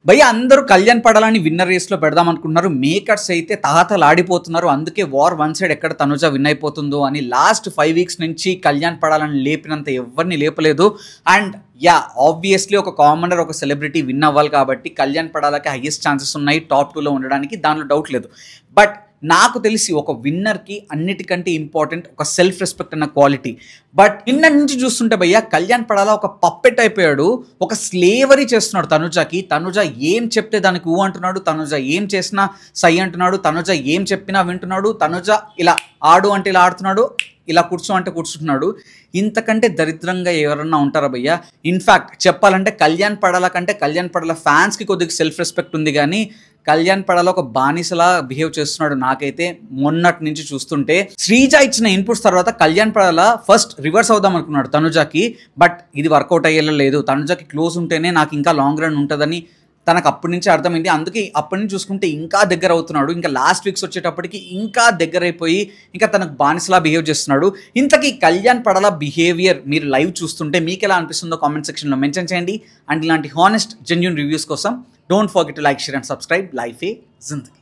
భయ్య అందరూ కళ్యాణ్ పడాలని విన్నర్ రేస్లో పెడదాం అనుకుంటున్నారు. మేకర్స్ అయితే తాతలాడిపోతున్నారు. అందుకే వార్ వన్ సైడ్ ఎక్కడ తనుజ విన్ అయిపోతుందో అని లాస్ట్ 5 వీక్స్ నుంచి కళ్యాణ్ పడాలని లేపినంత ఎవరిని లేపలేదు. అండ్ ఆబ్వియస్లీ ఒక కామనర్ ఒక సెలబ్రిటీ విన్ అవ్వాలి కాబట్టి కళ్యాణ్ పడాలకి హైయెస్ట్ ఛాన్సెస్ ఉన్నాయి టాప్ 2లో ఉండడానికి, దానిలో డౌట్ లేదు. బట్ నాకు తెలిసి ఒక విన్నర్కి అన్నిటికంటే ఇంపార్టెంట్ ఒక సెల్ఫ్ రెస్పెక్ట్ అన్న క్వాలిటీ. బట్ నిన్న నుంచి చూస్తుంటే భయ్య కళ్యాణ్ పడాల ఒక పప్పెట్ అయిపోయాడు, ఒక స్లేవరీ చేస్తున్నాడు తనుజకి. తనుజ ఏం చెప్తే దానికి ఊ అంటున్నాడు, తనుజ ఏం చేసినా సై అంటున్నాడు, తనుజ ఏం చెప్పినా వింటున్నాడు, తనుజ ఇలా ఆడు అంటే ఇలా ఆడుతున్నాడు, ఇలా కూర్చో అంటే కూర్చుంటున్నాడు. ఇంతకంటే దరిద్రంగా ఎవరన్నా ఉంటారా భయ్య? ఇన్ఫ్యాక్ట్ చెప్పాలంటే కళ్యాణ్ పడాల కంటే కళ్యాణ్ పడాల ఫ్యాన్స్కి కొద్దిగా సెల్ఫ్ రెస్పెక్ట్ ఉంది, కానీ కళ్యాణ్ పడాల ఒక బానిసలా బిహేవ్ చేస్తున్నాడు నాకైతే మొన్నటి నుంచి చూస్తుంటే. శ్రీజ ఇచ్చిన ఇన్పుట్స్ తర్వాత కళ్యాణ్ పడాల ఫస్ట్ రివర్స్ అవుదాం అనుకున్నాడు తనుజకి, బట్ ఇది వర్కౌట్ అయ్యేలా లేదు. తనుజకి క్లోజ్ ఉంటేనే నాకు ఇంకా లాంగ్ రన్ ఉంటుందని తనకు అప్పటి నుంచి అర్థమైంది. అందుకే అప్పటి నుంచి చూసుకుంటే ఇంకా దగ్గర అవుతున్నాడు. ఇంకా లాస్ట్ వీక్స్ వచ్చేటప్పటికి ఇంకా దగ్గర అయిపోయి ఇంకా తనకు బానిసలా బిహేవ్ చేస్తున్నాడు. ఇంతకీ కళ్యాణ్ పడాల బిహేవియర్ మీరు లైవ్ చూస్తుంటే మీకు ఎలా అనిపిస్తుందో కామెంట్ సెక్షన్లో మెన్షన్ చేయండి. అండ్ ఇలాంటి హానెస్ట్ జెన్యూన్ రివ్యూస్ కోసం don't forget to like, share and subscribe. Life ఏ జిందగీ.